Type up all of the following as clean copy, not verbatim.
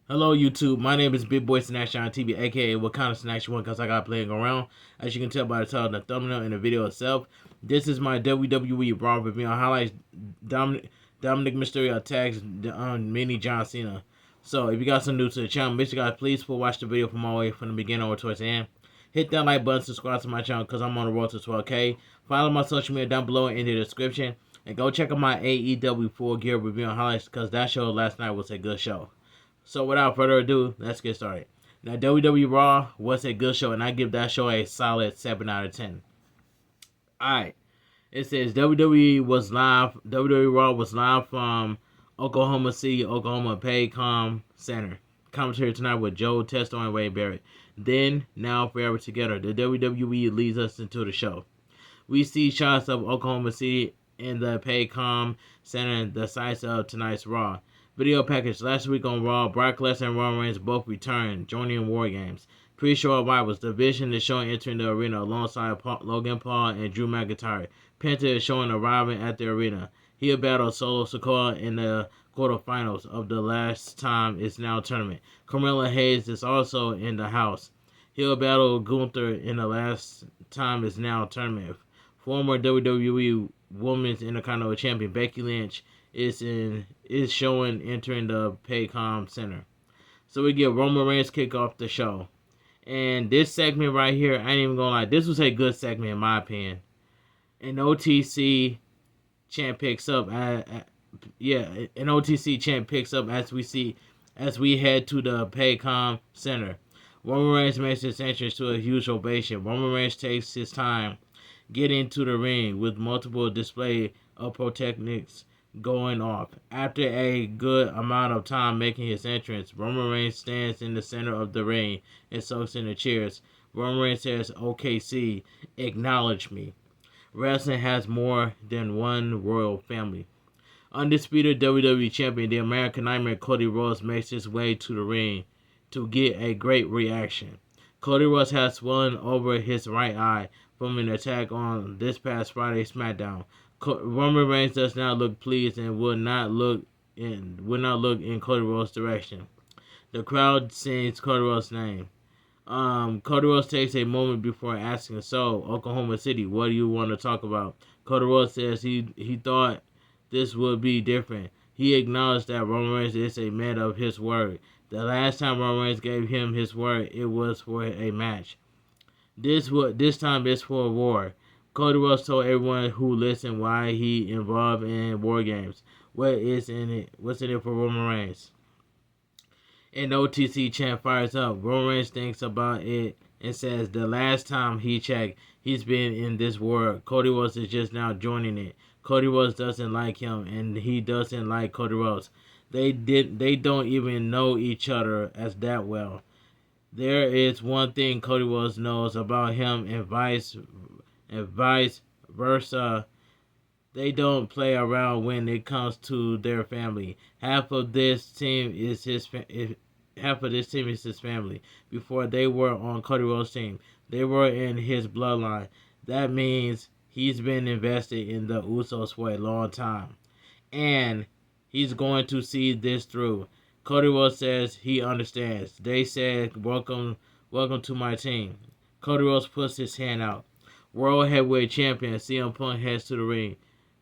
Hello YouTube, my name is Big Boy Snacks on TV, aka what kind of snacks you want, cause I got playing around. As you can tell by the title, the thumbnail, and the video itself, this is my WWE Raw review on highlights. Dominik Mysterio attacks mini John Cena. So if you got some new to the channel, make sure you guys please watch the video from all the way from the beginning or towards the end. Hit that like button, subscribe to my channel, cause I'm on the road to 12K. Follow my social media down below in the description, and go check out my AEW Full Gear review on highlights, cause that show last night was a good show. So without further ado, let's get started. Now, WWE Raw was a good show, and I give that show a solid 7 out of 10. Alright, it says WWE Raw was live from Oklahoma City, Oklahoma Paycom Center. Commentary tonight with Joe Testo and Wade Barrett. Then, now, forever together, the WWE leads us into the show. We see shots of Oklahoma City in the Paycom Center, the sites of tonight's Raw. Video package. Last week on Raw, Brock Lesnar and Roman Reigns both returned, joining Wargames. Pre-show arrivals. The Vision is showing entering the arena alongside Logan Paul and Drew McIntyre. Penta is showing arriving at the arena. He'll battle Solo Sikoa in the quarterfinals of the Last Time Is Now tournament. Carmella Hayes is also in the house. He'll battle Gunther in the Last Time Is Now tournament. Former WWE Women's Intercontinental Champion Becky Lynch is showing entering the Paycom Center. So we get Roman Reigns kick off the show. And this segment right here, I ain't even gonna lie, this was a good segment in my opinion. An OTC champ picks up an OTC champ picks up as we head to the Paycom Center. Roman Reigns makes his entrance to a huge ovation. Roman Reigns takes his time getting to the ring with multiple display of pyrotechnics going off. After a good amount of time making his entrance, Roman Reigns stands in the center of the ring and soaks in the cheers. Roman Reigns says, "OKC, acknowledge me." Wrestling has more than one royal family. Undisputed WWE Champion, the American Nightmare Cody Rhodes, makes his way to the ring to get a great reaction. Cody Rhodes has swelling over his right eye from an attack on this past Friday's SmackDown. Roman Reigns does not look pleased and would not look in Cody Rhodes' direction. The crowd sings Cody Rhodes' name. Cody Rhodes takes a moment before asking, "So, Oklahoma City, what do you want to talk about?" Cody Rhodes says he thought this would be different. He acknowledged that Roman Reigns is a man of his word. The last time Roman Reigns gave him his word, it was for a match. This time it's for war. Cody Rhodes told everyone who listened why he involved in war games. What's in it for Roman Reigns? An OTC champ fires up. Roman Reigns thinks about it and says the last time he checked, he's been in this war. Cody Rhodes is just now joining it. Cody Rhodes doesn't like him, and he doesn't like Cody Rhodes. They don't even know each other as that well. There is one thing Cody Rhodes knows about him, and vice versa. They don't play around when it comes to their family. Half of this team is his family. Before they were on Cody Rhodes' team, they were in his bloodline. That means he's been invested in the Usos for a long time, and he's going to see this through. Cody Rhodes says he understands. They said, welcome to my team." Cody Rhodes puts his hand out. World Heavyweight Champion CM Punk heads to the ring.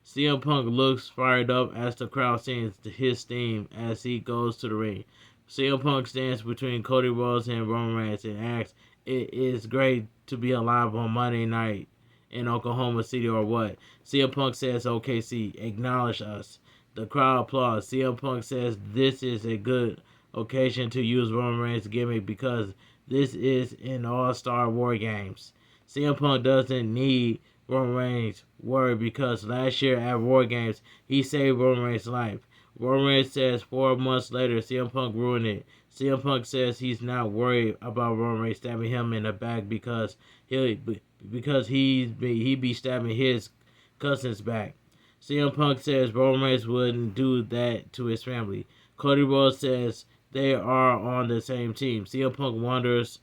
CM Punk looks fired up as the crowd sings his theme as he goes to the ring. CM Punk stands between Cody Rhodes and Roman Reigns and asks, "It is great to be alive on Monday night in Oklahoma City or what?" CM Punk says, "OKC, acknowledge us." The crowd applauds. CM Punk says this is a good occasion to use Roman Reigns' gimmick because this is an all-star war games. CM Punk doesn't need Roman Reigns' word because last year at War Games, he saved Roman Reigns' life. Roman Reigns says 4 months later, CM Punk ruined it. CM Punk says he's not worried about Roman Reigns stabbing him in the back because he be stabbing his cousin's back. CM Punk says Roman Reigns wouldn't do that to his family. Cody Rhodes says they are on the same team. CM Punk wonders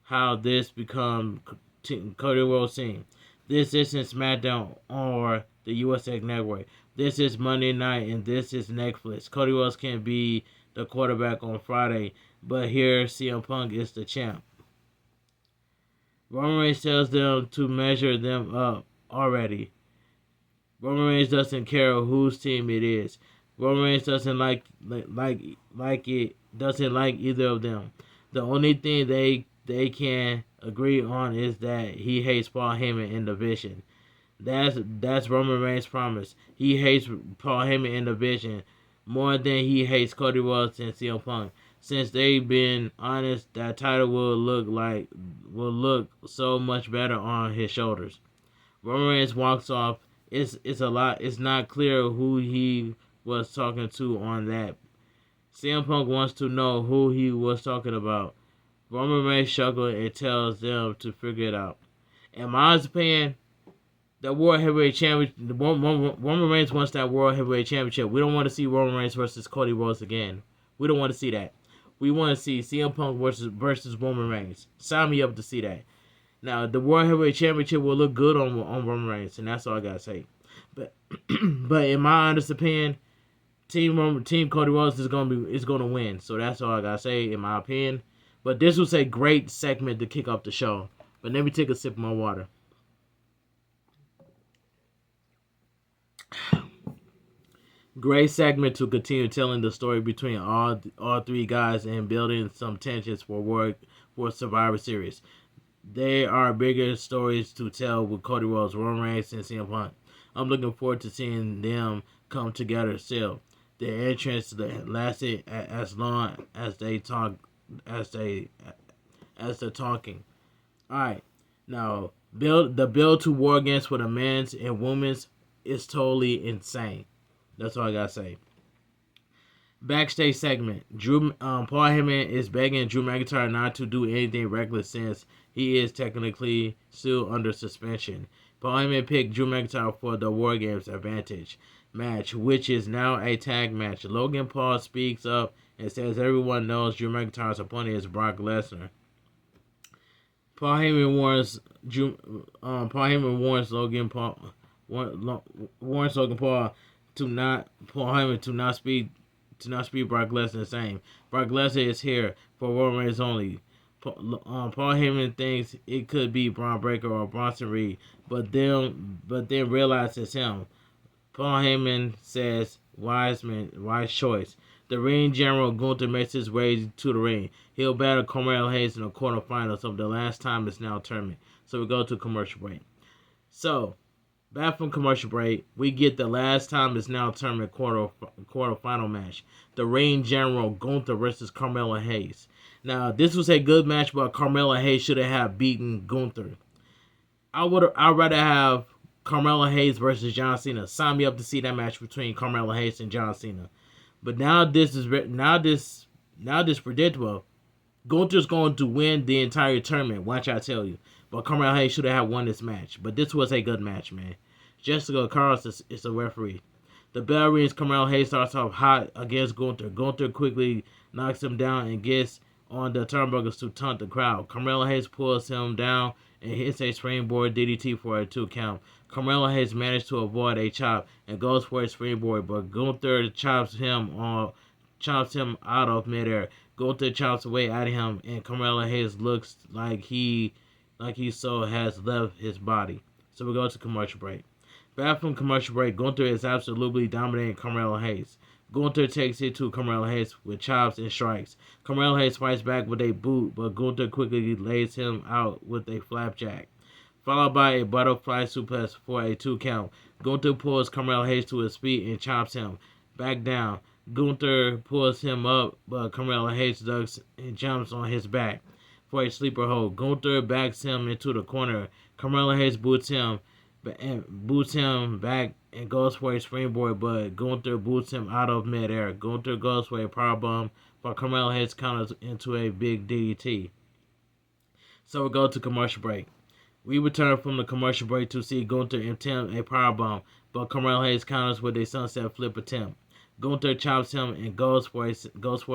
how this become Cody Rhodes' team. This isn't SmackDown or the USA Network. This is Monday Night and this is Netflix. Cody Rhodes can be the quarterback on Friday, but here CM Punk is the champ. Roman Reigns tells them to measure them up already. Roman Reigns doesn't care whose team it is. Roman Reigns doesn't like it. Doesn't like either of them. The only thing they can agree on is that he hates Paul Heyman in the Vision. That's Roman Reigns' promise. He hates Paul Heyman in the Vision more than he hates Cody Rhodes and CM Punk. Since they've been honest, that title will look so much better on his shoulders. Roman Reigns walks off. It's a lot. It's not clear who he was talking to on that. CM Punk wants to know who he was talking about. Roman Reigns chuckles and tells them to figure it out. In my opinion, the World Heavyweight Championship, Roman Reigns wants that World Heavyweight Championship. We don't want to see Roman Reigns versus Cody Rhodes again. We don't want to see that. We want to see CM Punk versus Roman Reigns. Sign me up to see that. Now, the World Heavyweight Championship will look good on Roman Reigns, and that's all I gotta say. But but in my honest opinion, Team Cody Rhodes is gonna win. So that's all I gotta say in my opinion. But this was a great segment to kick off the show. But let me take a sip of my water. Great segment to continue telling the story between all three guys and building some tensions for Survivor Series. There are bigger stories to tell with Cody Rhodes, Roman Reigns, and CM Punk. I'm looking forward to seeing them come together still. Their entrance lasted as long as they're talking. Alright. Now the build to Wargames for the men's and women's is totally insane. That's all I gotta say. Backstage segment. Paul Heyman is begging Drew McIntyre not to do anything reckless since he is technically still under suspension. Paul Heyman picked Drew McIntyre for the Wargames advantage match, which is now a tag match. Logan Paul speaks up and says everyone knows Drew McIntyre's opponent is Brock Lesnar. Paul Heyman warns Logan Paul to not speak Brock Lesnar the same. Brock Lesnar is here for Roman Reigns only. Paul Heyman thinks it could be Braun Breaker or Bronson Reed, but then realizes it's him. Paul Heyman says, wise choice. The ring general Gunther makes his way to the ring. He'll battle Carmelo Hayes in the quarterfinals of the last time it's now tournament. So we go to commercial break. So, back from commercial break, we get the last time it's now tournament quarterfinal match. The ring general Gunther versus Carmelo Hayes. Now, this was a good match, but Carmelo Hayes should have beaten Gunther. I'd rather have Carmelo Hayes versus John Cena. Sign me up to see that match between Carmelo Hayes and John Cena. But now this predictable. Gunther's going to win the entire tournament. Watch I tell you. But Carmelo Hayes should have won this match. But this was a good match, man. Jessica Carlos is the referee. The bell rings. Carmelo Hayes starts off hot against Gunther. Gunther quickly knocks him down and gets on the turnbuckles to taunt the crowd. Carmelo Hayes pulls him down and hits a springboard DDT for a 2 count. Carmelo Hayes managed to avoid a chop and goes for a springboard, but Gunther chops him out of midair. Gunther chops away at him, and Carmelo Hayes looks like he so has left his body. So we go to commercial break. Back from commercial break, Gunther is absolutely dominating Carmelo Hayes. Gunther takes it to Carmelo Hayes with chops and strikes. Carmelo Hayes fights back with a boot, but Gunther quickly lays him out with a flapjack, followed by a butterfly suplex for a 2 count. Gunther pulls Carmelo Hayes to his feet and chops him back down. Gunther pulls him up, but Carmelo Hayes ducks and jumps on his back for a sleeper hold. Gunther backs him into the corner. Carmelo Hayes boots him back and goes for a springboard, but Gunther boots him out of midair. Gunther goes for a powerbomb, but Carmelo Hayes counters into a big DDT. So we go to commercial break. We return from the commercial break to see Gunther attempt a powerbomb, but Carmelo Hayes counters with a sunset flip attempt. Gunther chops him and goes for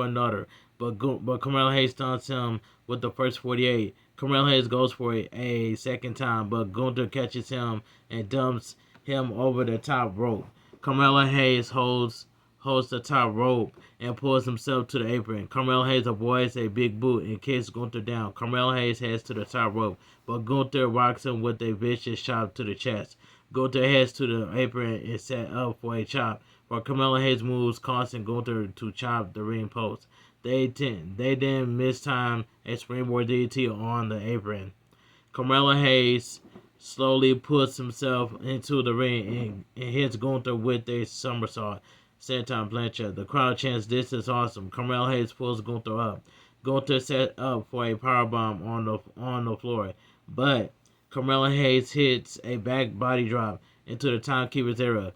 another, but Carmelo Hayes taunts him with the first 48. Carmelo Hayes goes for a second time, but Gunther catches him and dumps him over the top rope. Carmelo Hayes holds holds the top rope and pulls himself to the apron. Carmelo Hayes avoids a big boot and kicks Gunther down. Carmelo Hayes heads to the top rope, but Gunther rocks him with a vicious chop to the chest. Gunther heads to the apron and set up for a chop, but Carmelo Hayes moves, causing Gunther to chop the ring post. They then mistime a springboard DDT on the apron. Carmelo Hayes slowly puts himself into the ring and hits Gunther with a somersault. Senton Blanchard. The crowd chants, "This is awesome." Carmelo Hayes pulls Gunther up. Gunther set up for a powerbomb on the floor, but Carmelo Hayes hits a back body drop into the timekeeper's era.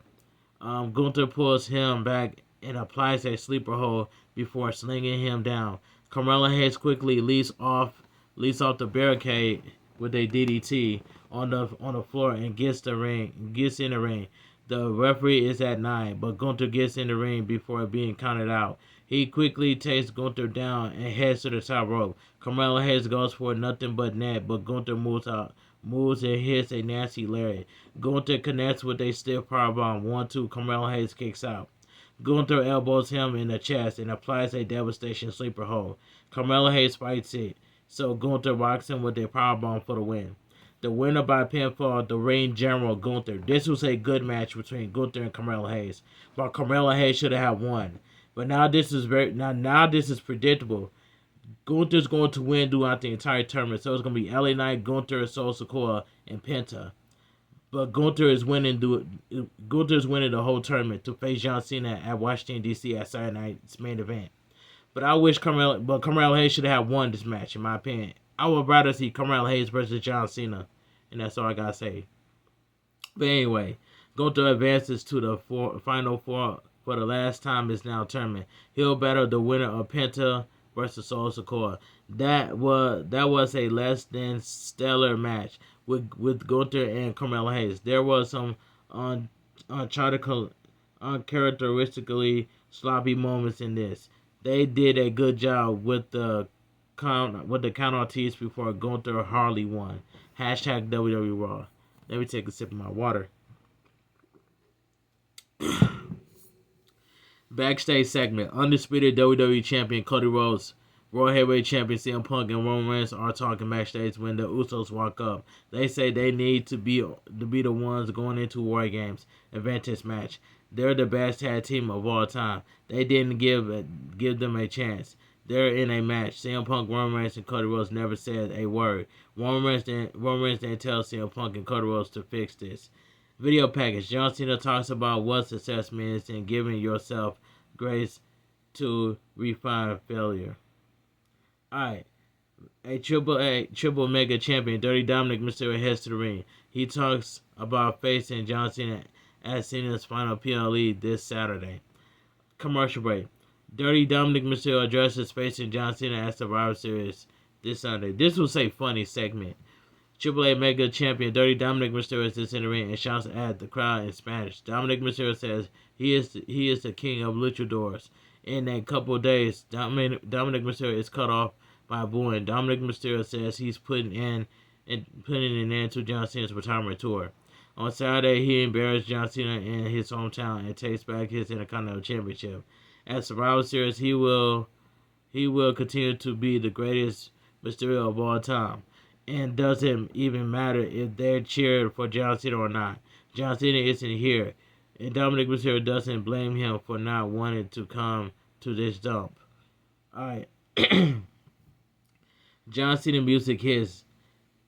Gunther pulls him back and applies a sleeper hold before slinging him down. Carmelo Hayes quickly leaps off the barricade with a DDT on the floor and gets in the ring. The referee is at 9, but Gunther gets in the ring before being counted out. He quickly takes Gunther down and heads to the top rope. Carmelo Hayes goes for nothing but net, but Gunther moves and hits a nasty lariat. Gunther connects with a stiff powerbomb. 1-2, Carmelo Hayes kicks out. Gunther elbows him in the chest and applies a devastation sleeper hold. Carmelo Hayes fights it, so Gunther rocks him with a powerbomb for the win. The winner by pinfall, the Reign General Gunther. This was a good match between Gunther and Carmelo Hayes, but Carmelo Hayes should have won. But now this is predictable. Gunther's going to win throughout the entire tournament, so it's going to be LA Knight, Gunther, Solo Sikoa, and Penta. But Gunther is winning the whole tournament to face John Cena at Washington D.C. at Saturday night's main event. But I wish Carmelo Hayes should have won this match, in my opinion. I would rather see Carmelo Hayes versus John Cena, and that's all I gotta say. But anyway, Gunther advances to the final four for the last time in this now tournament. He'll battle the winner of Penta versus Solo Sikoa. That was a less than stellar match with Gunther and Carmelo Hayes. There was some uncharacteristically sloppy moments in this. They did a good job with the count tease before Gunther hardly won. Hashtag WWE Raw. Let me take a sip of my water. Backstage segment. Undisputed WWE Champion Cody Rhodes, World Heavyweight Champion CM Punk, and Roman Reigns are talking backstage when the Usos walk up. They say they need to be the ones going into Wargames event this match. They're the best tag team of all time. They didn't give them a chance. They're in a match. CM Punk, Roman Reigns, and Cody Rhodes never said a word. Roman Reigns then tells CM Punk and Cody Rhodes to fix this. Video package. John Cena talks about what success means and giving yourself grace to refine failure. Alright. A triple mega champion, Dirty Dominik Mysterio, heads to the ring. He talks about facing John Cena at Cena's final PLE this Saturday. Commercial break. Dirty Dominik Mysterio addresses facing John Cena at Survivor Series this Sunday. This was a funny segment. AAA Mega Champion Dirty Dominik Mysterio is in the ring and shouts at the crowd in Spanish. Dominik Mysterio says he is the king of luchadors. In a couple of days, Dominik Mysterio is cut off by booing. Dominik Mysterio says he's putting an end to John Cena's retirement tour. On Saturday, he embarrassed John Cena in his hometown and takes back his Intercontinental Championship. At Survivor Series, he will continue to be the greatest Mysterio of all time. And doesn't even matter if they're cheered for John Cena or not. John Cena isn't here, and Dominik Mysterio doesn't blame him for not wanting to come to this dump. Alright. John Cena music hits.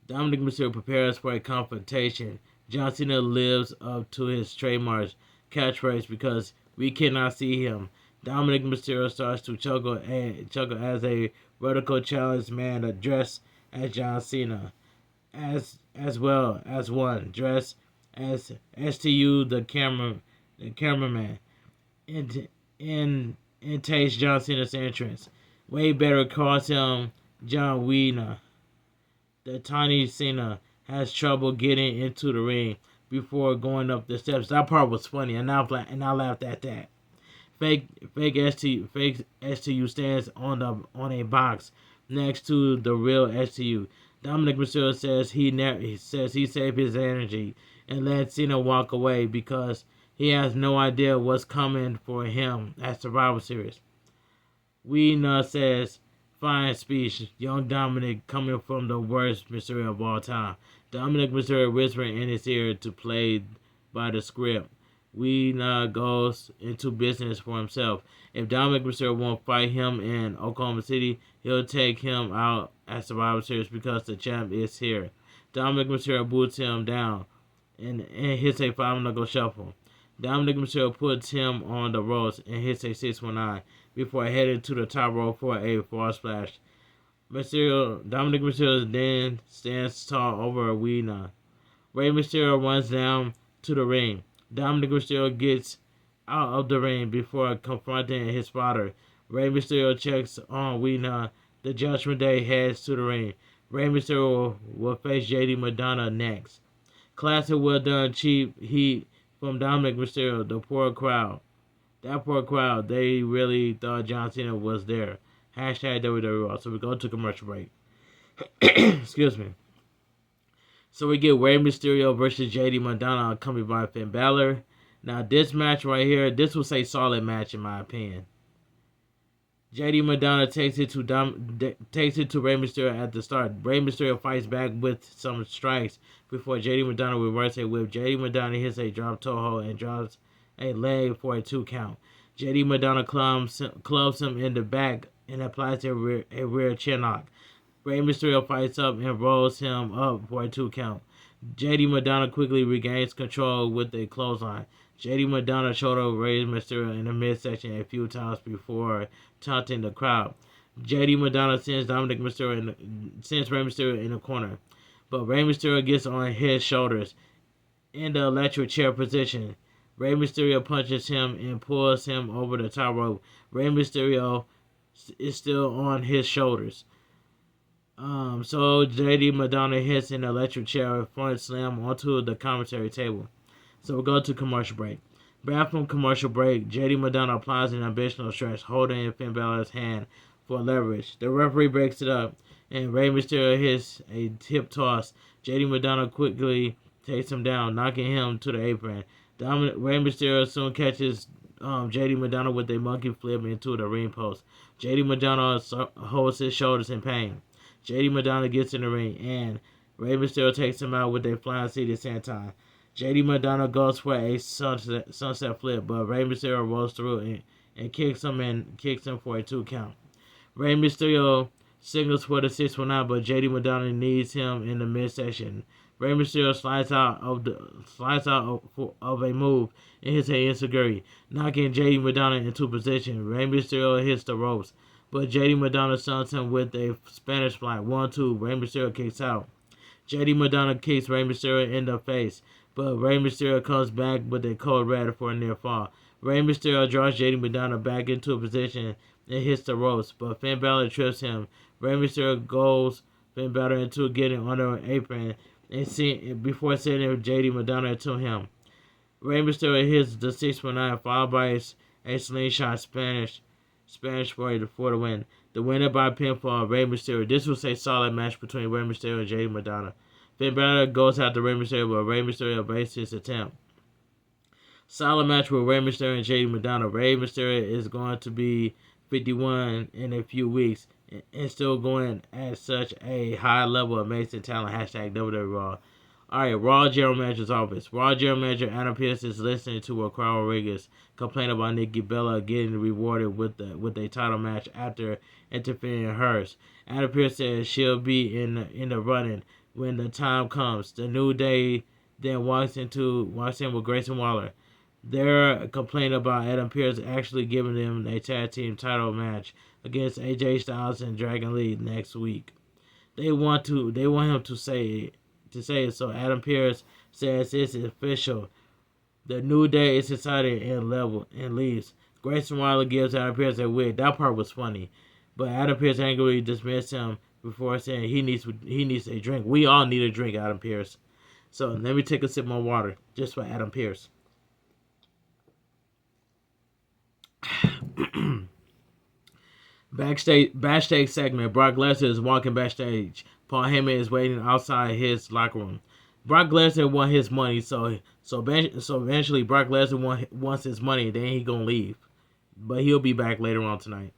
Dominik Mysterio prepares for a confrontation. John Cena lives up to his trademark catchphrase because we cannot see him. Dominik Mysterio starts to chuckle as a vertical challenge man addressed as John Cena, as well as one dressed as STU the cameraman, and takes John Cena's entrance. Way better calls him John Wiener. The tiny Cena has trouble getting into the ring before going up the steps. That part was funny, and I laughed at that. Fake STU stands on a box next to the real STU. Dominik Mysterio says he saved his energy and let Cena walk away because He has no idea what's coming for him at Survivor Series. Weena says, fine speech. Young Dominik coming from the worst Mysterio of all time. Dominik Mysterio whispering in his ear to play by the script. Weena goes into business for himself. If Dominik Mysterio won't fight him in Oklahoma City, he'll take him out at Survivor Series because the champ is here. Dominik Mysterio boots him down and hits a 5-knuckle shuffle. Dominik Mysterio puts him on the ropes and hits a 619 before heading to the top rope for a false splash. Dominik Mysterio then stands tall over Weena. Rey Mysterio runs down to the ring. Dominik Mysterio gets out of the ring before confronting his father. Rey Mysterio checks on Weena. The Judgment Day heads to the ring. Rey Mysterio will face JD Madonna next. Classic well done cheap heat from Dominik Mysterio. The poor crowd. That poor crowd, they really thought John Cena was there. Hashtag WWE. So we go to commercial break. Excuse me. So we get Rey Mysterio versus JD Madonna accompanied by Finn Balor. Now this match right here, this was a solid match in my opinion. JD Madonna takes it to Rey Mysterio at the start. Rey Mysterio fights back with some strikes before JD Madonna reverses a whip. JD Madonna hits a drop toe hold and drops a leg for a 2 count. JD Madonna clubs him in the back and applies a rear chin lock. Rey Mysterio fights up and rolls him up for a 2 count. JD Madonna quickly regains control with a clothesline. JD Madonna shoulder Rey Mysterio in the midsection a few times before taunting the crowd. JD Madonna sends Rey Mysterio in the corner, but Rey Mysterio gets on his shoulders in the electric chair position. Rey Mysterio punches him and pulls him over the top rope. Rey Mysterio is still on his shoulders. So JD Madonna hits an electric chair front slam onto the commentary table. So we'll go to commercial break. Back from commercial break, JD Madonna applies an ambitional stretch, holding Finn Balor's hand for leverage. The referee breaks it up, and Rey Mysterio hits a hip toss. JD Madonna quickly takes him down, knocking him to the apron. Rey Mysterio soon catches JD Madonna with a monkey flip into the ring post. JD Madonna holds his shoulders in pain. JD Madonna gets in the ring, and Rey Mysterio takes him out with a flying seated senton. JD Madonna goes for a sunset flip, but Rey Mysterio rolls through and kicks him for a 2 count. Rey Mysterio signals for the 619, but JD Madonna needs him in the midsection. Rey Mysterio slides out of a move and hits a enziguri, knocking JD Madonna into position. Rey Mysterio hits the ropes, but JD Madonna stuns him with a Spanish fly. 1-2. Rey Mysterio kicks out. JD Madonna kicks Rey Mysterio in the face, but Rey Mysterio comes back with a cold red for a near fall. Rey Mysterio draws JD Madonna back into a position and hits the ropes, but Finn Balor trips him. Rey Mysterio goes Finn Balor into getting under an apron before sending JD Madonna to him. Rey Mysterio hits the 619 followed by a slingshot Spanish for the win. The winner by pinfall, Rey Mysterio. This was a solid match between Rey Mysterio and JD Madonna. Finn Balor goes after Rey Mysterio, but Rey Mysterio evades his attempt. Solid match with Rey Mysterio and JD Madonna. Rey Mysterio is going to be 51 in a few weeks and still going at such a high level of amazing talent. Hashtag WWE Raw. Alright, Raw General Manager's office. Raw General Manager Adam Pearce is listening to Raquel Rodriguez complain about Nikki Bella getting rewarded with a title match after interfering in hers. Adam Pearce says she'll be in the running when the time comes. The New Day then walks in with Grayson Waller. They're complaining about Adam Pearce actually giving them a tag team title match against AJ Styles and Dragon Lee next week. They want him to say it. So Adam Pearce says it's official. The New Day is excited and leaves. Grayson Waller gives Adam Pearce a wig. That part was funny, but Adam Pearce angrily dismissed him before saying he needs a drink. We all need a drink, Adam Pearce. So let me take a sip of water just for Adam Pearce. Backstage segment. Brock Lesnar is walking backstage. Paul Heyman is waiting outside his locker room. Brock Lesnar won his money, so eventually Brock Lesnar wants his money. Then he gonna leave, but he'll be back later on tonight.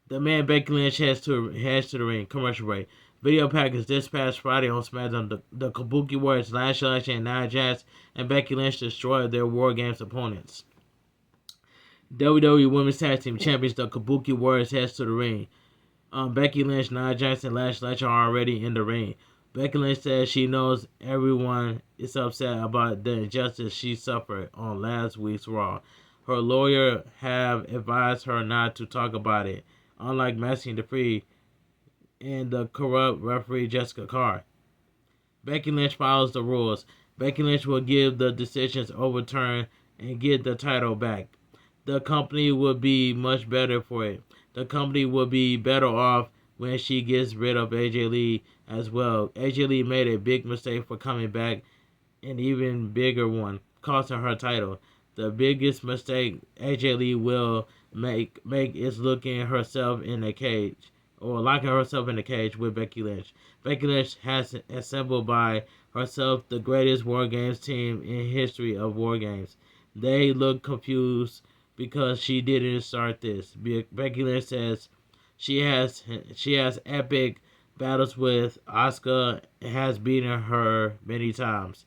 The man Becky Lynch heads to the ring. Commercial break. Video package this past Friday on SmackDown. The Kabuki Warriors, Lashley and Nia Jax and Becky Lynch destroyed their War Games opponents. WWE Women's Tag Team Champions, the Kabuki Warriors, heads to the ring. Becky Lynch, Nia Jax, and Lashley are already in the ring. Becky Lynch says she knows everyone is upset about the injustice she suffered on last week's Raw. Her lawyer have advised her not to talk about it, unlike Maxine Dupree and the corrupt referee Jessica Carr. Becky Lynch follows the rules. Becky Lynch will give the decisions overturned and get the title back. The company would be much better for it. The company will be better off when she gets rid of AJ Lee as well. AJ Lee made a big mistake for coming back, an even bigger one, costing her title. The biggest mistake AJ Lee will make is looking herself in the cage, or locking herself in the cage with Becky Lynch. Becky Lynch has assembled by herself the greatest War Games team in history of War Games. They look confused because she didn't start this. Becky Lynch says she has epic battles with Asuka and has beaten her many times.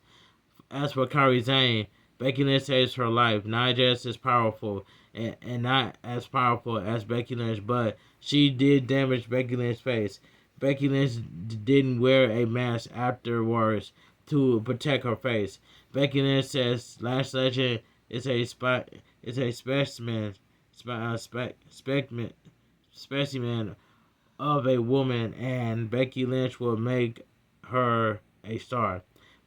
As for Kairi Sane, Becky Lynch saves her life. Nia Jax is powerful and not as powerful as Becky Lynch, but she did damage Becky Lynch's face. Becky Lynch didn't wear a mask afterwards to protect her face. Becky Lynch says Lash Legend is a specimen of a woman, and Becky Lynch will make her a star.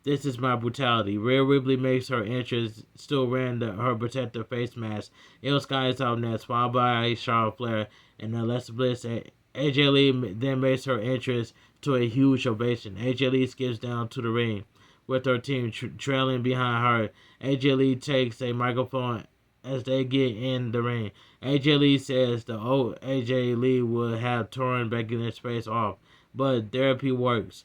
This is my brutality. Rhea Ripley makes her entrance, still wearing her protective face mask. Io Sky is out next, followed by Charlotte Flair and Alexa Bliss. AJ Lee then makes her entrance to a huge ovation. AJ Lee skips down to the ring with her team trailing behind her. AJ Lee takes a microphone as they get in the ring. AJ Lee says the old AJ Lee would have torn Becky Lynch's face off, but therapy works.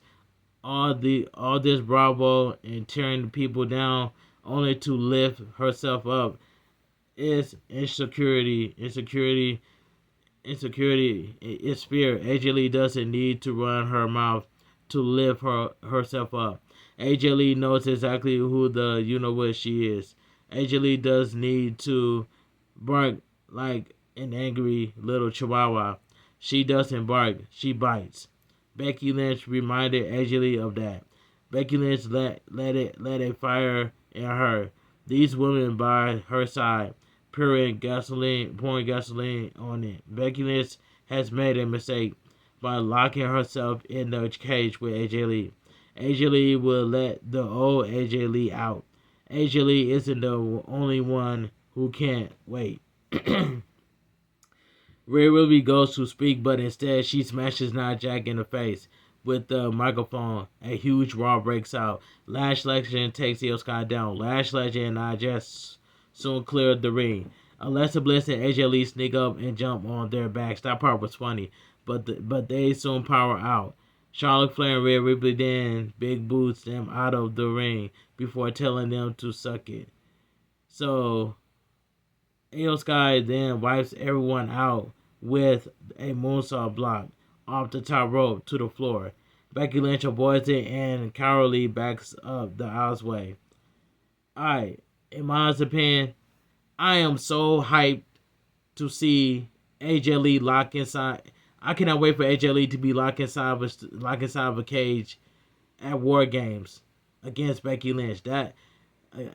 All this bravo and tearing people down only to lift herself up is insecurity is fear. AJ Lee doesn't need to run her mouth to lift herself up. AJ Lee knows exactly who the you-know-what she is. AJ Lee does need to bark like an angry little chihuahua. She doesn't bark, she bites. Becky Lynch reminded AJ Lee of that. Becky Lynch let a fire in her. These women by her side, pouring gasoline on it. Becky Lynch has made a mistake by locking herself in the cage with AJ Lee. AJ Lee will let the old AJ Lee out. AJ Lee isn't the only one who can't wait. Rhea Ripley goes to speak, but instead she smashes Nia Jax in the face with the microphone. A huge brawl breaks out. Lash Legend takes Io Sky down. Lash Legend and Nia Jax soon clear the ring. Alexa Bliss and AJ Lee sneak up and jump on their backs. That part was funny, but they soon power out. Charlotte Flair and Rhea Ripley then big boots them out of the ring before telling them to suck it. So Io Sky then wipes everyone out with a moonsault block off the top rope to the floor. Becky Lynch avoids it and cowardly backs up the Osway. Alright, in my opinion, I am so hyped to see AJ Lee lock inside. I cannot wait for AJ Lee to be locked inside of a cage at War Games against Becky Lynch. That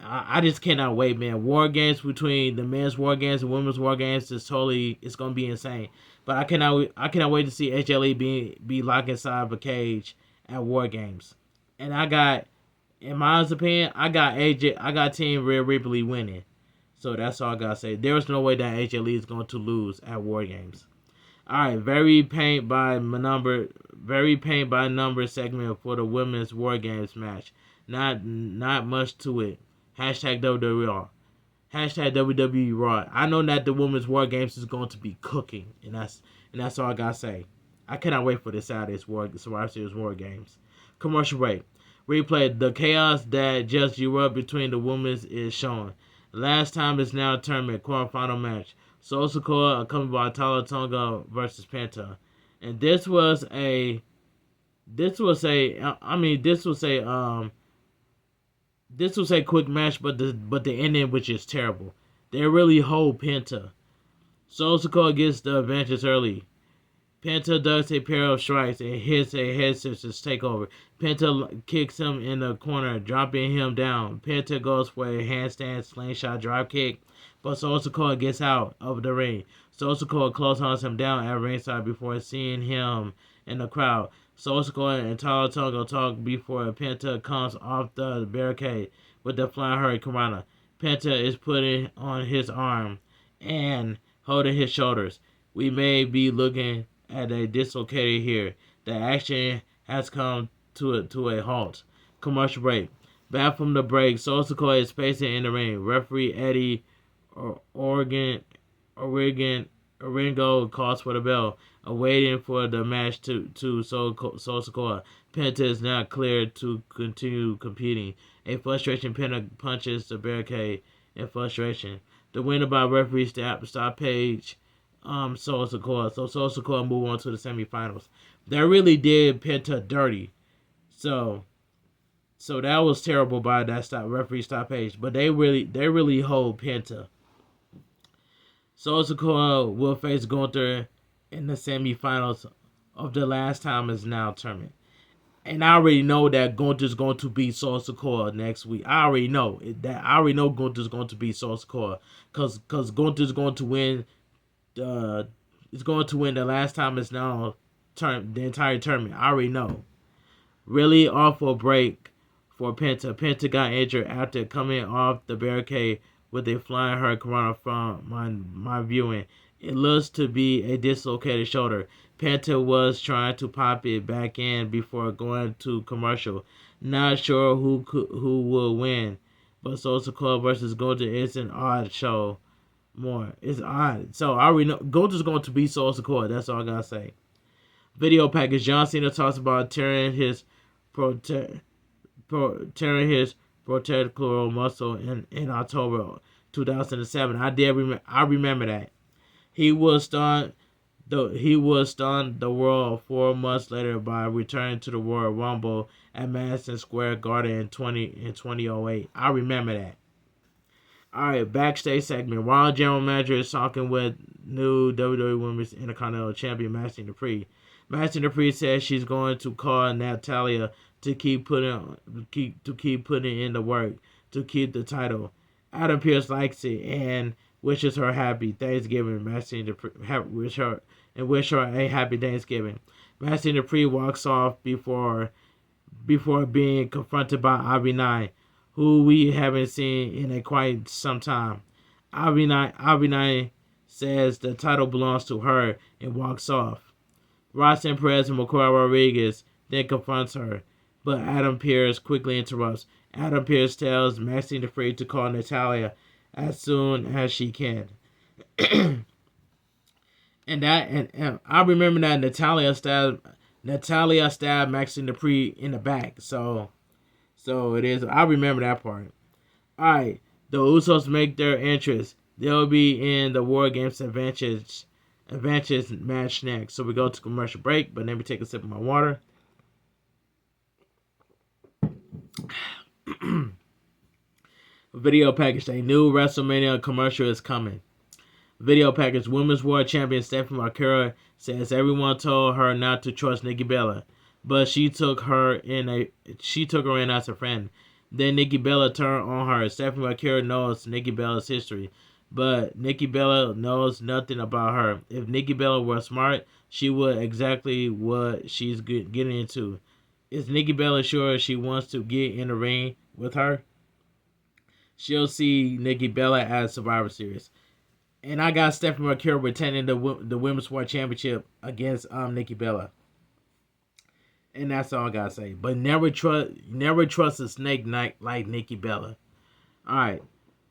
I just cannot wait, man. War Games between the men's War Games and women's War Games it's gonna be insane. But I cannot wait to see AJ Lee be locked inside of a cage at War Games. And I got, in my opinion, I got Team Rhea Ripley winning. So that's all I gotta say. There's no way that AJ Lee is going to lose at War Games. Alright, very paint by number segment for the women's War Games match. Not much to it. Hashtag WWE Raw. Hashtag WWE Raw. I know that the women's War Games is going to be cooking, and that's all I gotta say. I cannot wait for this Saturday's Survivor Series War Games. Commercial break. Replay. The chaos that just erupted between the women is shown. Last time is now tournament quarterfinal match. Solo Sikoa accompanied by Tala Tonga versus Penta. And this was a quick match, but the ending which is terrible. They really hold Penta. Solo Sikoa gets the advantage early. Penta does a pair of strikes and hits a head scissors takeover. Penta kicks him in the corner, dropping him down. Penta goes for a handstand slingshot drop kick, but Solo Sikoa gets out of the ring. Solo Sikoa clotheslines him down at ringside before seeing him in the crowd. Solo Sikoa and Tala Tonga talk before Penta comes off the barricade with the flying hurricane. Penta is putting on his arm and holding his shoulders. We may be looking at a dislocated here. The action has come to a halt. Commercial break. Back from the break, Solo Sikoa is pacing in the ring. Referee Eddie Oringo calls for the bell, awaiting for the match to Solo Sikoa. Penta is not cleared to continue competing. A frustration, Penta punches the barricade in frustration. The winner by referee stoppage. Solo Sikoa. So Solo Sikoa move on to the semifinals. They really did Penta dirty. So that was terrible by that referee stoppage. But they really hold Penta. Solo Sikoa will face Gunther in the semifinals of the last time is now tournament. And I already know that Gunther's going to beat Solo Sikoa next week. I already know Gunther's going to beat Solo Sikoa because Gunther's going to win. Is going to win the last time is now the entire tournament. I already know. Really awful break for Penta. Penta got injured after coming off the barricade with a flying hurricane from my viewing. It looks to be a dislocated shoulder. Penta was trying to pop it back in before going to commercial. Not sure who will win, but Solo Sikoa versus Gunther is an odd show. It's odd. So I already know Gunther's going to beat Solo Sikoa. That's all I gotta say. Video package. John Cena talks about tearing his protector muscle in October 2007. I remember that. He was stunned the world 4 months later by returning to the Royal Rumble at Madison Square Garden in 2008. I remember that. Alright, backstage segment. Raw General Manager is talking with new WWE Women's Intercontinental Champion Maxine Dupree. Maxine Dupree says she's going to call Natalya to keep putting in the work to keep the title. Adam Pearce likes it and wishes her happy Thanksgiving. Maxine Dupree wish her a happy Thanksgiving. Maxine Dupree walks off before being confronted by Avi9, who we haven't seen in a quite some time. Avi9 says the title belongs to her and walks off. Roxanne Perez and McCoy Rodriguez then confronts her, but Adam Pearce quickly interrupts. Adam Pearce tells Maxine Dupree to call Natalya as soon as she can. and I remember that Natalya stabbed Maxine Dupree in the back. So it is. I remember that part. Alright, the Usos make their entrance. They'll be in the Wargames Advantage match next. So we go to commercial break, but let me take a sip of my water. Video package. A new WrestleMania commercial is coming. Video package. Women's World Champion Stephanie McMahon says everyone told her not to trust Nikki Bella, but she took her in as a friend. Then Nikki Bella turned on her. Stephanie McMahon knows Nikki Bella's history, but Nikki Bella knows nothing about her. If Nikki Bella were smart, she would exactly what she's getting into. Is Nikki Bella sure she wants to get in the ring with her? She'll see Nikki Bella at Survivor Series. And I got Stephanie McMahon retaining the Women's World Championship against Nikki Bella. And that's all I gotta say. But never trust a snake like Nikki Bella. Alright.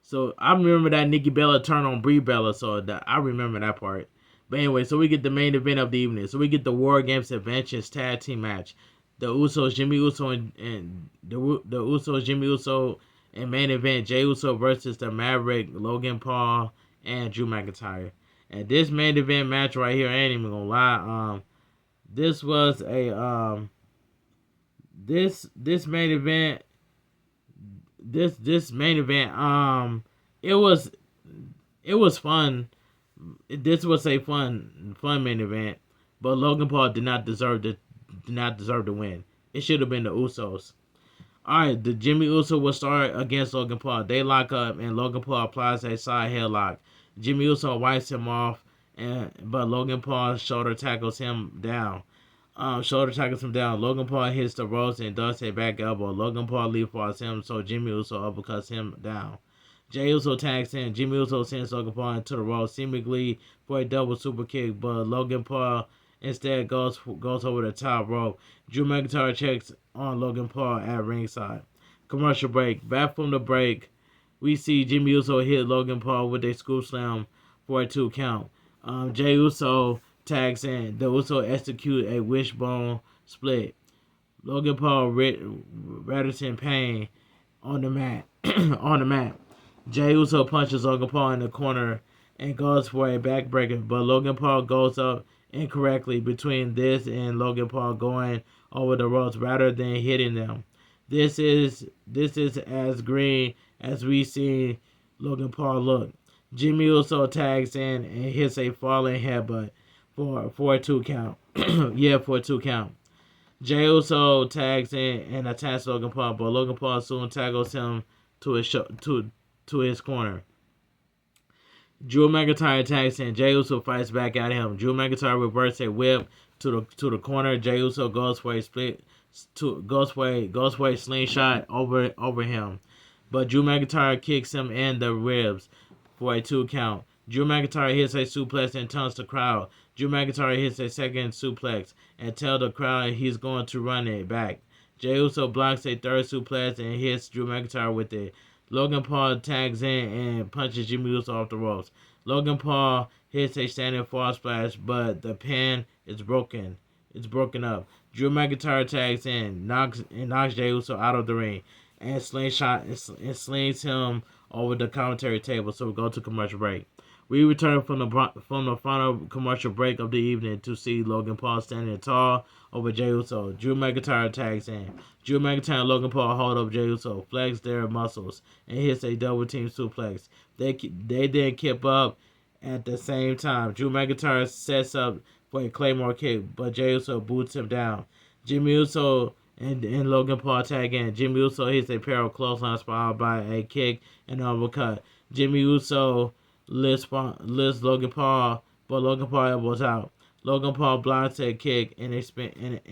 So I remember that Nikki Bella turned on Brie Bella, so I remember that part. But anyway, so we get the main event of the evening. So we get the War Games Adventures Tag Team match. The Usos, Jimmy Uso, and the Usos, Jimmy Uso, and main event Jey Uso versus the Maverick, Logan Paul, and Drew McIntyre. And this main event match right here, I ain't even gonna lie. This was a this main event, this main event. It was fun. This was a fun main event, but Logan Paul did not deserve to win. It should have been the Usos. Alright, the Jimmy Uso will start against Logan Paul. They lock up and Logan Paul applies a side headlock. Jimmy Uso wipes him off, but Logan Paul shoulder tackles him down. Logan Paul hits the ropes and does a back elbow. Logan Paul leapfrogs him, so Jimmy Uso uppercuts him down. Jey Uso tags in. Jimmy Uso sends Logan Paul into the ropes, seemingly for a double super kick, but Logan Paul instead goes over the top rope. Drew McIntyre checks on Logan Paul at ringside. Commercial break. Back from the break, we see Jimmy Uso hit Logan Paul with a scoop slam for a 2 count. Jey Uso tags in. The Uso execute a wishbone split. Logan Paul rattles in pain on the mat. on the mat. Jey Uso punches Logan Paul in the corner and goes for a backbreaker, but Logan Paul goes up incorrectly between this and Logan Paul going over the ropes rather than hitting them. This is as green as we see Logan Paul look. Jimmy Uso tags in and hits a falling headbutt for a 2 count. For a 2 count. Jey Uso tags in and attacks Logan Paul, but Logan Paul soon tackles him to his corner. Drew McIntyre attacks and Jey Uso fights back at him. Drew McIntyre reverses a whip to the corner. Jey Uso goes for a slingshot over him, but Drew McIntyre kicks him in the ribs for a 2 count. Drew McIntyre hits a suplex and taunts the crowd. Drew McIntyre hits a second suplex and tells the crowd he's going to run it back. Jey Uso blocks a third suplex and hits Drew McIntyre with it. Logan Paul tags in and punches Jimmy Uso off the ropes. Logan Paul hits a standing fall splash, but the pin is broken. It's broken up. Drew McIntyre tags in, knocks Jey Uso out of the ring, and slings him over the commentary table. So we go to commercial break. We return from the final commercial break of the evening to see Logan Paul standing tall over Jey Uso. Drew McIntyre tags in. Drew McIntyre and Logan Paul hold up Jey Uso, flex their muscles, and hits a double team suplex. They then keep up at the same time. Drew McIntyre sets up for a Claymore kick, but Jey Uso boots him down. Jimmy Uso and Logan Paul tag in. Jimmy Uso hits a pair of clotheslines followed by a kick and uppercut. Jimmy Uso lifts Logan Paul, but Logan Paul elbows out. Logan Paul blocks a kick and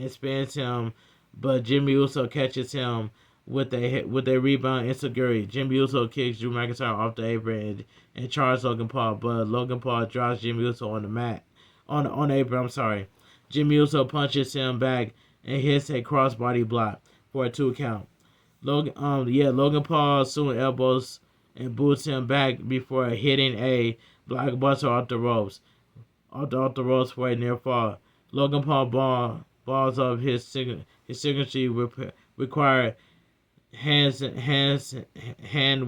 spins him, but Jimmy Uso catches him with a rebound insecurity. Jimmy Uso kicks Drew McIntyre off the apron and charges Logan Paul, but Logan Paul drops Jimmy Uso on the mat. On the apron, I'm sorry. Jimmy Uso punches him back and hits a crossbody block for a 2 count. Logan Paul soon elbows and boots him back before hitting a blockbuster off the ropes for a near fall. Logan Paul balls up his signature required hand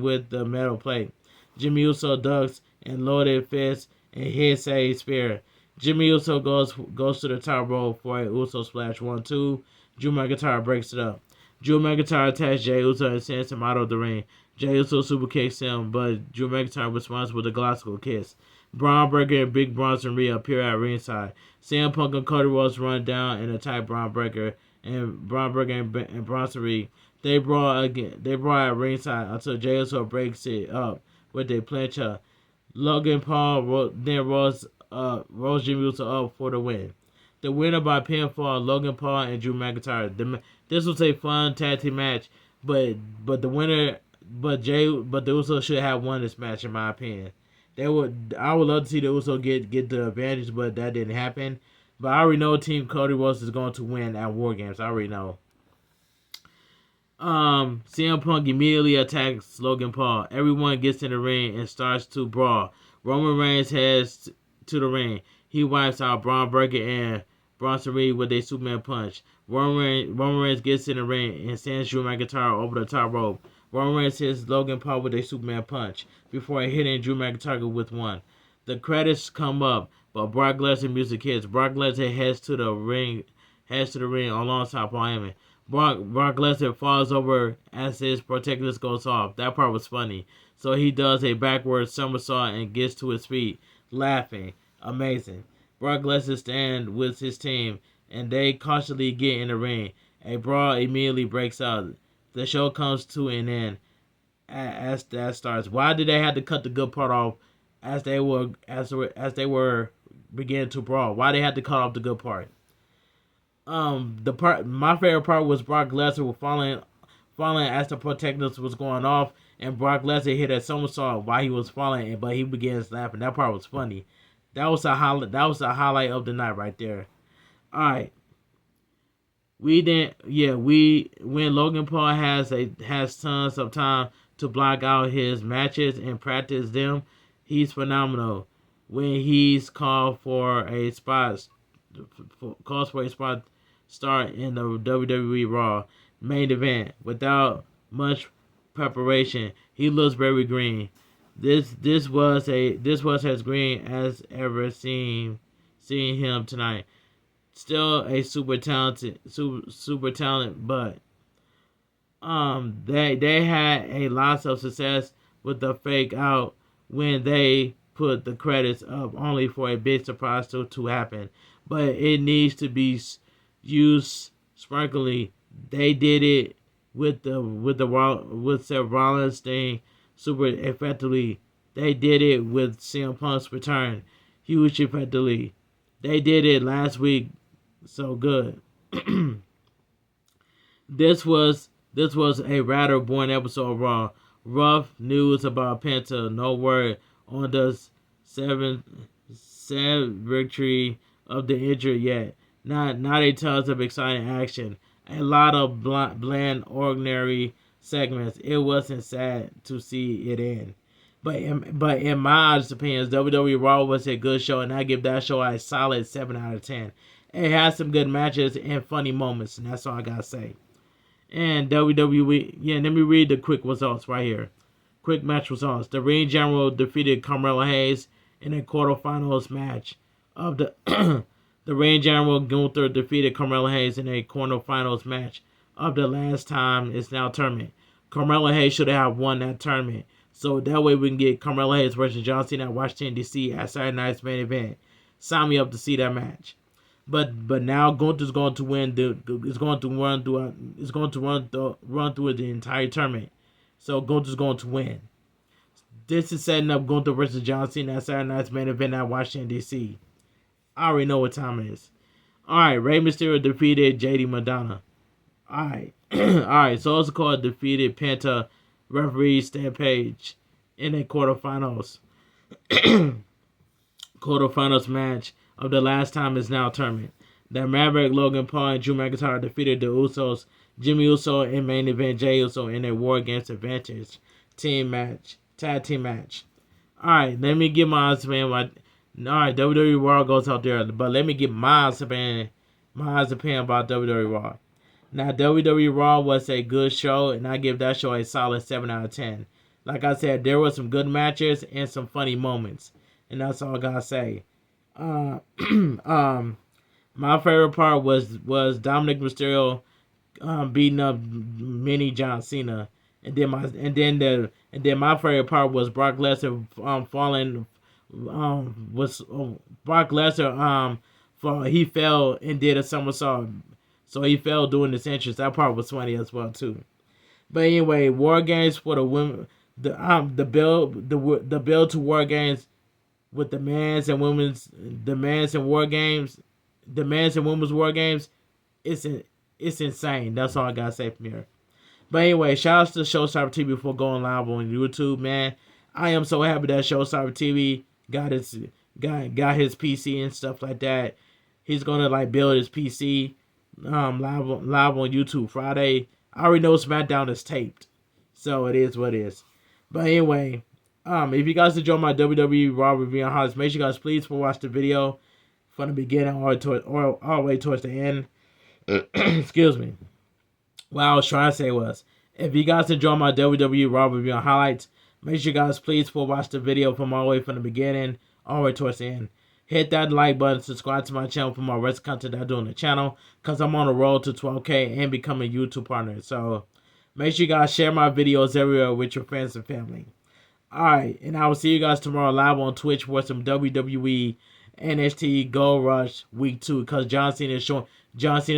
with the metal plate. Jimmy Uso ducks and loaded fist and hits a spear. Jimmy Uso goes to the top rope for a Uso splash 1-2. Drew McIntyre breaks it up. Drew McIntyre attacks Jey Uso and sends him out of the ring. Jey Uso super kicks him, but Drew McIntyre responds with a glossal kiss. Braun Breaker and Big Bronson appear at ringside. CM Punk and Cody Rhodes run down and attack Braun Breaker and Bronson Reed. They brawl at ringside until Jey Uso breaks it up with a plancha. Logan Paul then rolls Jimmy Uso up for the win. The winner by pinfall, Logan Paul and Drew McIntyre. This was a fun tag team match, but the winner, the Usos should have won this match in my opinion. I would love to see the Usos get the advantage, but that didn't happen. But I already know Team Cody Rhodes is going to win at Wargames. I already know. CM Punk immediately attacks Logan Paul. Everyone gets in the ring and starts to brawl. Roman Reigns heads to the ring. He wipes out Braun Breaker and Bronson Reed with a Superman punch. Roman Reigns gets in the ring and sends Drew McIntyre over the top rope. Roman Reigns hits Logan Paul with a Superman punch before hitting Drew McIntyre with one. The credits come up, but Brock Lesnar music hits. Brock Lesnar heads to the ring alongside Paul Heyman. Brock Lesnar falls over as his protectors goes off. That part was funny. So he does a backward somersault and gets to his feet, laughing. Amazing. Brock Lesnar stands with his team, and they cautiously get in the ring. A brawl immediately breaks out. The show comes to an end as that starts. Why did they have to cut the good part off as they were beginning to brawl? Why they had to cut off the good part? My favorite part was Brock Lesnar was falling as the protectors was going off, and Brock Lesnar hit a somersault while he was falling, but he begins laughing. That part was funny. That was a highlight of the night right there. All right. When Logan Paul has tons of time to block out his matches and practice them, he's phenomenal. When he's called for a spot start in the WWE Raw main event without much preparation, he looks very green. This was as green as ever seeing him tonight. Still a super talent, but they had a lot of success with the fake out when they put the credits up, only for a big surprise to happen. But it needs to be used sparkly. They did it with Seth Rollins thing super effectively. They did it with CM Punk's return huge effectively. They did it last week so good. This was a rather boring episode of Raw. Rough news about Penta. No word on the victory of the injured yet. Not a tons of exciting action. A lot of bland, ordinary segments. It wasn't sad to see it end. But in my honest opinions, WWE Raw was a good show, and I give that show a solid 7 out of 10. It has some good matches and funny moments, and that's all I gotta say. And WWE, let me read the quick results right here. Quick match results. The Ring General defeated Carmelo Hayes in a quarterfinals match of the the Ring General Gunther defeated Carmelo Hayes in a quarterfinals match of the last time it's now tournament. Carmelo Hayes should have won that tournament, so that way we can get Carmelo Hayes versus John Cena at Washington D.C. at Saturday night's main event. Sign me up to see that match. But now Gunther's going to win. Is going to run through the entire tournament. So Gunther's going to win. This is setting up Gunther versus John Cena at Saturday night's main event at Washington D.C. I already know what time it is. All right, Rey Mysterio defeated JD Madonna. All right, all right. So also called defeated Penta referee Stan Page in a quarterfinals match of the last time is now tournament. The Maverick, Logan Paul, and Drew McIntyre defeated the Usos, Jimmy Uso in main event, Jey Uso in a Wargames Advantage tag team match. Alright, let me give my opinion. Alright, WWE Raw goes out there, but let me give my opinion about WWE Raw. Now, WWE Raw was a good show, and I give that show a solid 7 out of 10. Like I said, there were some good matches and some funny moments, and that's all I gotta say. My favorite part was Domonik Mysterio beating up mini John Cena, and then my favorite part was Brock Lesnar he fell and did a somersault, so he fell doing this entrance. That part was funny as well too. But anyway, War Games for the women, the build to War Games with the men's and women's War Games, it's insane. That's all I gotta say from here. But anyway, shout out to Showstopper TV before going live on YouTube, man. I am so happy that Showstopper TV got his PC and stuff like that. He's gonna build his PC live on YouTube Friday. I already know SmackDown is taped, so it is what it is. But anyway, if you guys enjoy my WWE Raw review on highlights, make sure you guys please watch the video from the beginning all the way towards the end. Excuse me. What I was trying to say was, if you guys enjoy my WWE Raw review and highlights, make sure you guys please watch the video from all the way from the beginning all the way towards the end. Hit that like button, subscribe to my channel for more rest content that I do on the channel, because I'm on the road to 12K and becoming a YouTube partner. So make sure you guys share my videos everywhere with your friends and family. Alright, and I will see you guys tomorrow live on Twitch for some WWE NXT Gold Rush Week 2, because John Cena is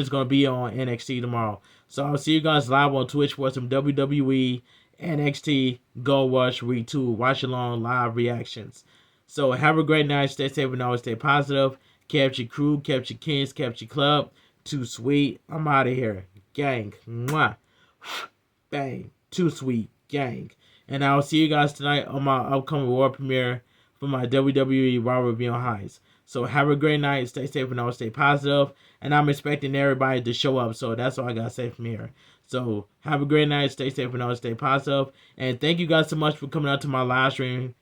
going to be on NXT tomorrow. So I'll see you guys live on Twitch for some WWE NXT Gold Rush Week 2 watch along live reactions. So have a great night, stay safe and always stay positive. Kept your crew, kept your kings, kept your club. Too sweet. I'm out of here. Gang. Mwah. Bang. Too sweet. Gang. And I'll see you guys tonight on my upcoming world premiere for my WWE Raw review and highs. So have a great night. Stay safe and always stay positive. And I'm expecting everybody to show up. So that's all I got to say from here. So have a great night. Stay safe and always stay positive. And thank you guys so much for coming out to my live stream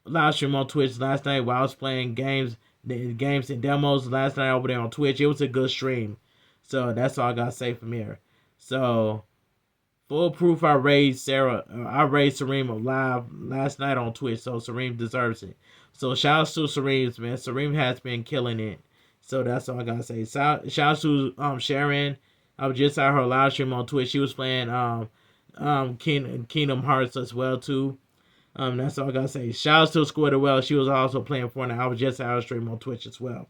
on Twitch last night while I was playing games and demos last night over there on Twitch. It was a good stream. So that's all I got to say from here. So full proof I raised Sareem live last night on Twitch, so Sareem deserves it. So shout out to Sareem, man. Sareem has been killing it. So that's all I gotta say. Shout out to Sharon. I was just at her live stream on Twitch. She was playing Kingdom Hearts as well too. That's all I gotta say. Shout out to Squirtle Well. She was also playing Fortnite. I was just at her stream on Twitch as well.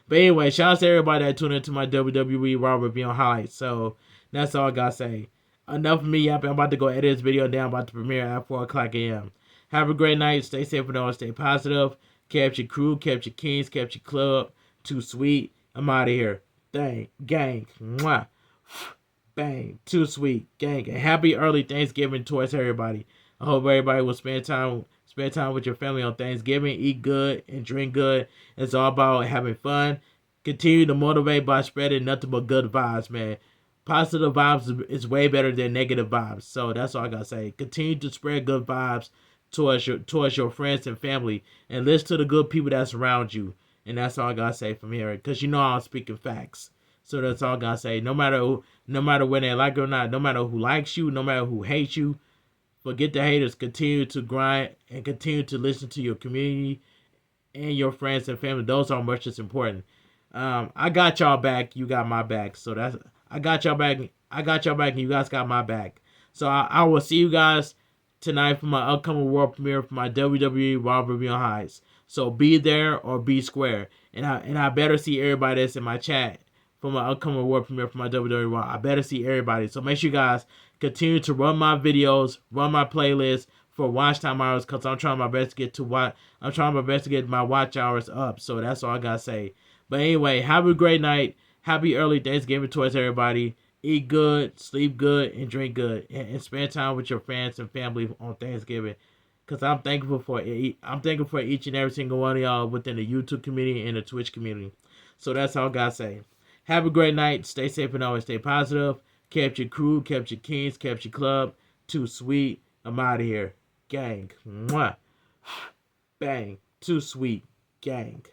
But anyway, shout out to everybody that tuned into my WWE Raw review and highlights. So that's all I gotta say. Enough of me yapping. I'm about to go edit this video down. I'm about to premiere at 4 o'clock a.m. Have a great night. Stay safe and always stay positive. Kept your crew, kept your kings, kept your club. Too sweet. I'm out of here. Dang. Gang. Mwah. Bang. Too sweet. Gang. And happy early Thanksgiving towards everybody. I hope everybody will spend time with your family on Thanksgiving. Eat good and drink good. It's all about having fun. Continue to motivate by spreading nothing but good vibes, man. Positive vibes is way better than negative vibes. So that's all I gotta say. Continue to spread good vibes towards your friends and family, and listen to the good people that's around you. And that's all I gotta say from here, because you know I'm speaking facts. So that's all I gotta say. No matter when they like it or not, no matter who likes you, no matter who hates you, forget the haters. Continue to grind and continue to listen to your community and your friends and family. Those are much as important. I got y'all back. You got my back. So that's I got y'all back. And you guys got my back. So I will see you guys tonight for my upcoming world premiere for my WWE Raw review and highs. So be there or be square. And I better see everybody that's in my chat for my upcoming world premiere for my WWE Raw. I better see everybody. So make sure you guys continue to run my videos, run my playlist for watch time hours, because I'm trying my best to get my watch hours up. So that's all I gotta say. But anyway, have a great night. Happy early Thanksgiving towards everybody. Eat good, sleep good, and drink good, and spend time with your friends and family on Thanksgiving. Cause I'm thankful for each and every single one of y'all within the YouTube community and the Twitch community. So that's all I gotta say. Have a great night. Stay safe and always stay positive. Kept your crew, kept your kings, kept your club. Too sweet. I'm out of here. Gang. Mwah. Bang. Too sweet. Gang.